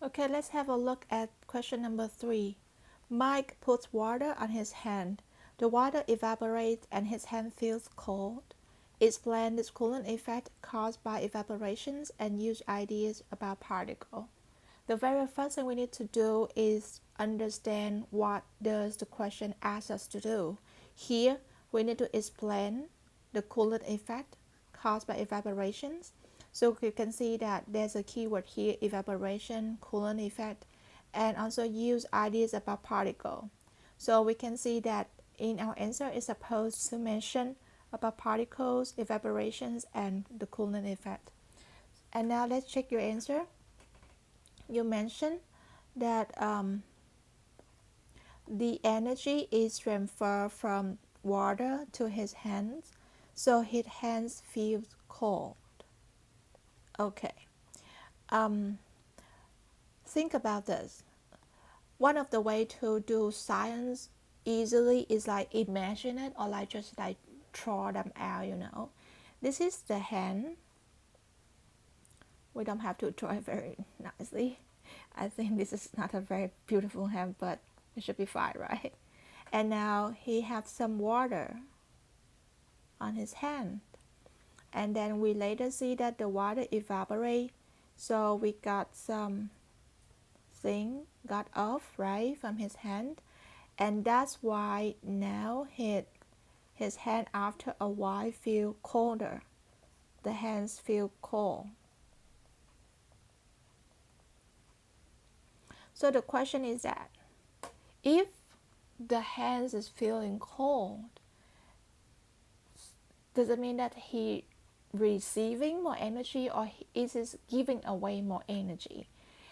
Okay, let's have a look at question number 3. Mike puts water on his hand. The water evaporates and his hand feels cold. Explain this cooling effect caused by evaporations and use ideas about particle. The very first thing we need to do is understand what does the question ask us to do. Here, we need to explain the cooling effect caused by evaporations. So you can see that there's a keyword here, evaporation, cooling effect, and also use ideas about particle. So we can see that in our answer is supposed to mention about particles, evaporations, and the cooling effect. And now let's check your answer. You mentioned that the energy is transferred from water to his hands, so his hands feel cold. Okay. Um, think about this. One of the way to do science easily is like imagine it or like just like draw them out. This is the hand. We don't have to draw it very nicely. I think this is not a very beautiful hand, but it should be fine, right? And now he has some water on his hand. And then we later see that the water evaporate. So we got some thing got off, right, from his hand. And that's why now his hand after a while feel colder. The hands feel cold. So the question is that if the hands is feeling cold, does it mean that he receiving more energy or is he giving away more energy?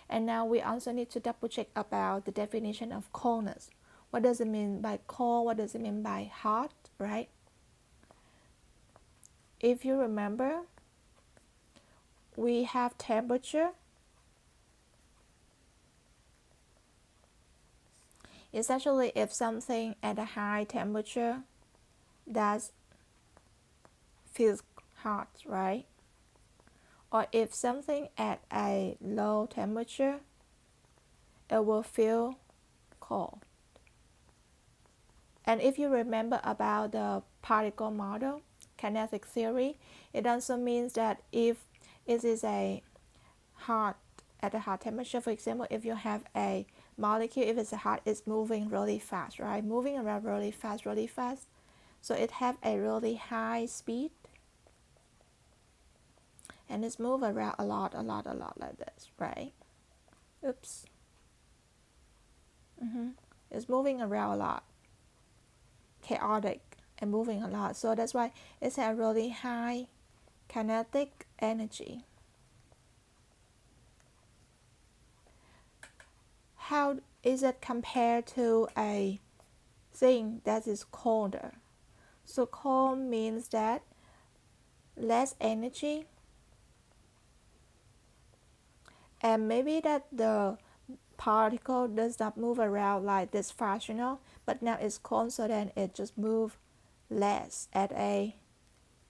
And now we also need to double check about the definition of coldness. What does it mean by cold? What does it mean by hot, right? If you remember, we have temperature. Essentially, if something at a high temperature that feels hot, right? Or if something at a low temperature, it will feel cold. And if you remember about the particle model, kinetic theory, it also means that if it is a hot at a hot temperature, for example, if you have a molecule, if it's hot, it's moving really fast, right? Moving around really fast, really fast. So it have a really high speed. And it's move around a lot like this, right? Oops. It's moving around a lot. Chaotic and moving a lot. So that's why it's a really high kinetic energy. How is it compared to a thing that is colder? So cold means that less energy, and maybe that the particle does not move around like this fractional, but now it's cold, so then it just moves less at a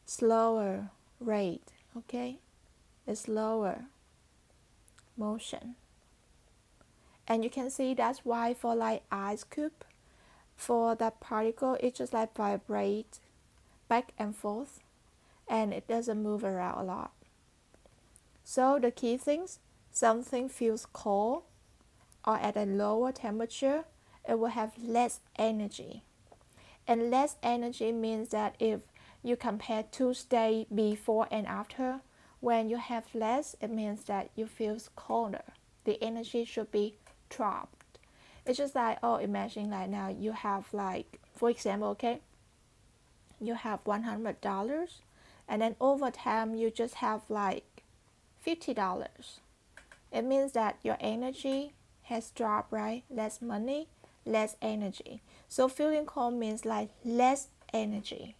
slower rate. Okay, it's slower motion. And you can see that's why for like ice cube, for that particle, it just like vibrate back and forth, and it doesn't move around a lot. So the key things, something feels cold or at a lower temperature, it will have less energy. And less energy means that if you compare 2 states before and after, when you have less, it means that you feel colder. The energy should be dropped. It's just like, oh, imagine like now you have like, for example, okay, you have $100, and then over time you just have like $50. It means that your energy has dropped, right? Less money, less energy. So feeling cold means like less energy.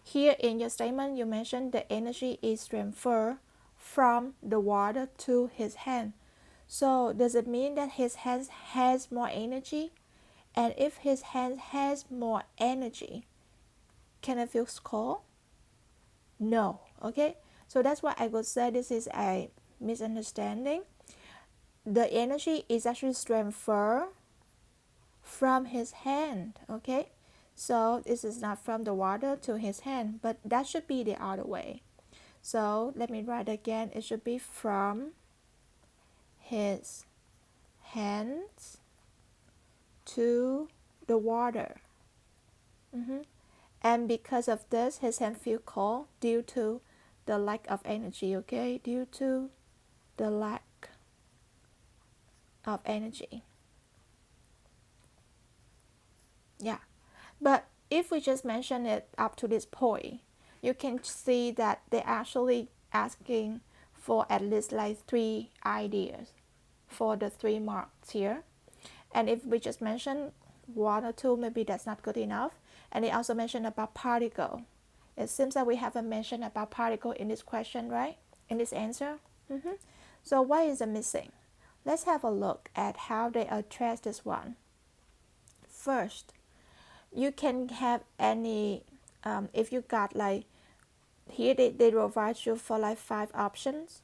Here in your statement, you mentioned the energy is transferred from the water to his hand. So does it mean that his hand has more energy? And if his hand has more energy, can it feel cold? No. Okay. So that's why I would say this is a misunderstanding. the energy is actually transferred from his hand. Okay, so this is not from the water to his hand, but that should be the other way. So let me write again. It should be from his hands to the water. And because of this, his hand feel cold due to the lack of energy. Okay, due to the lack of energy. Yeah, but if we just mention it up to this point, you can see that they're actually asking for at least like 3 ideas for the 3 marks here. And if we just mention 1 or 2, maybe that's not good enough. And they also mentioned about particle. It seems that we haven't mentioned about particle in this question, right? In this answer. So what is missing? Let's have a look at how they address this one. First, you can have any, if you got like, here they provide you for like 5 options.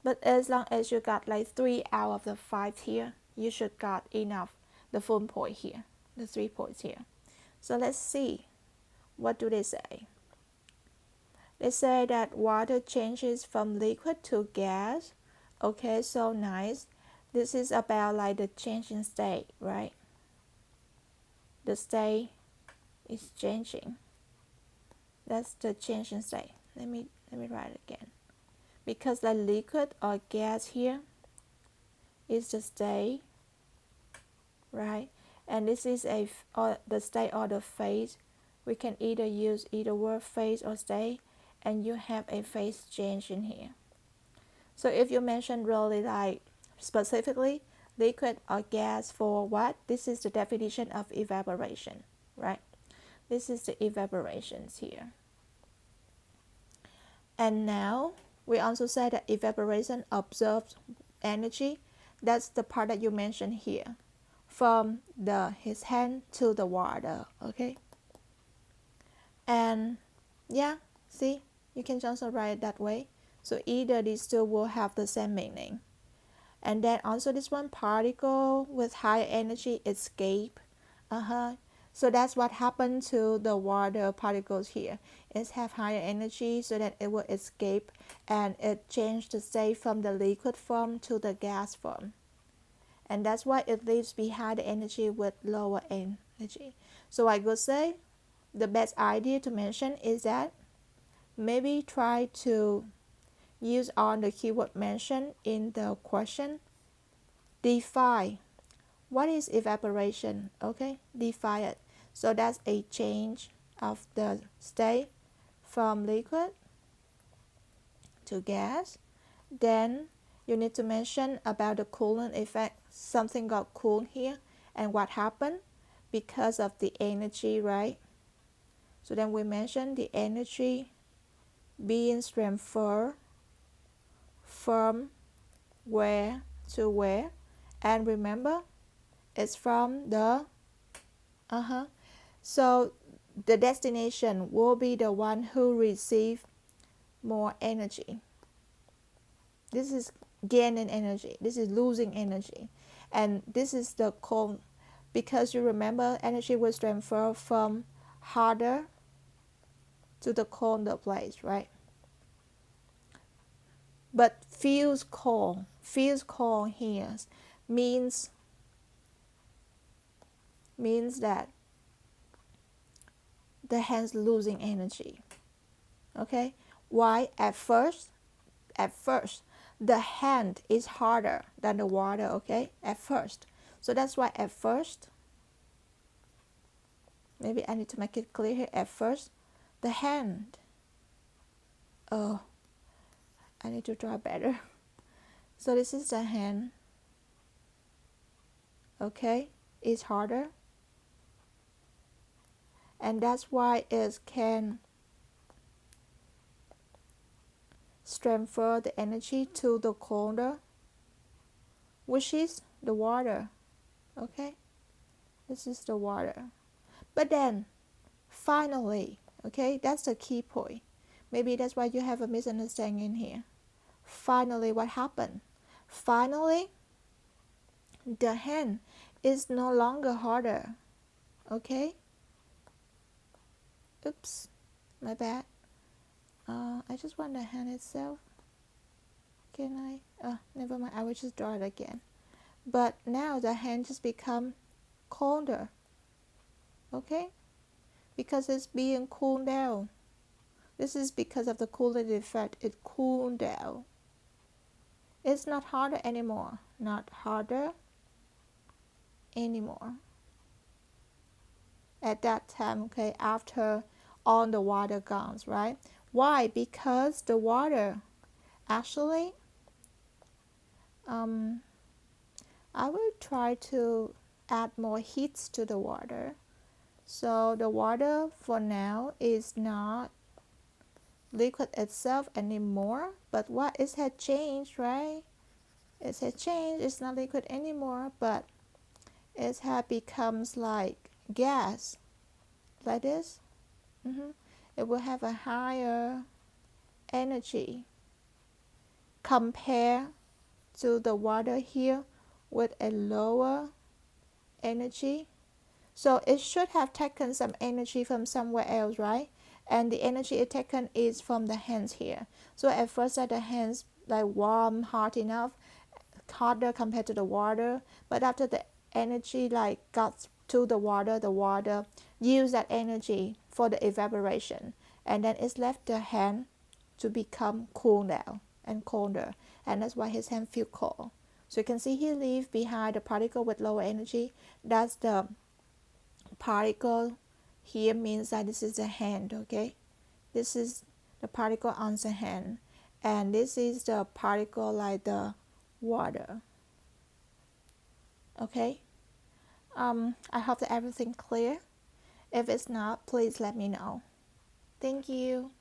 But as long as you got like 3 out of the 5 here, you should got enough, the full point here, the 3 points here. So let's see, what do they say? They say that water changes from liquid to gas. Okay, so nice. This is about like the change in state, right? The state is changing. That's the change in state. Let me write it again. Because the liquid or gas here is the state, right? And this is the state or the phase. We can either use either word phase or state, and you have a phase change in here. So if you mention really like specifically liquid or gas for what, this is the definition of evaporation, right? This is the evaporations here. And now we also say that evaporation absorbs energy. That's the part that you mentioned here, from his hand to the water. Okay, and yeah, see, you can also write it that way. So either these two will have the same meaning. And then also this one, particle with higher energy escape. So that's what happened to the water particles here. It have higher energy so that it will escape, and it changed the state from the liquid form to the gas form. And that's why it leaves behind the energy with lower energy. So I would say the best idea to mention is that maybe try to use all the keyword mentioned in the question. Define what is evaporation. Okay, define it. So that's a change of the state from liquid to gas. Then you need to mention about the cooling effect. Something got cooled here, and what happened because of the energy, right? So then we mention the energy being transferred from where to where, and remember it's from the so the destination will be the one who receive more energy. This is gaining energy, this is losing energy, and this is the cold, because you remember energy was transferred from harder to the colder place, right? But feels cold here means that the hand's losing energy. Okay, why? At first the hand is harder than the water. Okay, at first. So that's why at first, maybe I need to make it clear here. At first the hand, oh, I need to draw better. So this is the hand. Okay, it's harder, and that's why it can transfer the energy to the colder, which is the water. Okay, this is the water. But then finally, okay, that's the key point. Maybe that's why you have a misunderstanding here. Finally, what happened? Finally, the hand is no longer harder. Okay, oops, my bad. I just want the hand itself. Can I? Never mind, I will just draw it again. But now the hand just become colder. Okay, because it's being cooled down. This is because of the cooling effect. It cooled down. It's not harder anymore. Not harder anymore. At that time, okay, after all the water gone, right? Why? Because the water actually, um, I will try to add more heat to the water. So the water for now is not liquid itself anymore, but what it had changed, right? It had changed. It's not liquid anymore, but it had becomes like gas, like this. It will have a higher energy compared to the water here with a lower energy. So it should have taken some energy from somewhere else, right? And the energy it taken is from the hands here. So at first the hands like warm, hot enough, hotter compared to the water. But after the energy like got to the water used that energy for the evaporation, and then it's left the hand to become cool now and colder, and that's why his hand feel cold. So you can see he leave behind the particle with lower energy. That's the particle here means that this is the hand, okay? This is the particle on the hand, and this is the particle like the water, okay? I hope that everything clear. If it's not, please let me know. Thank you.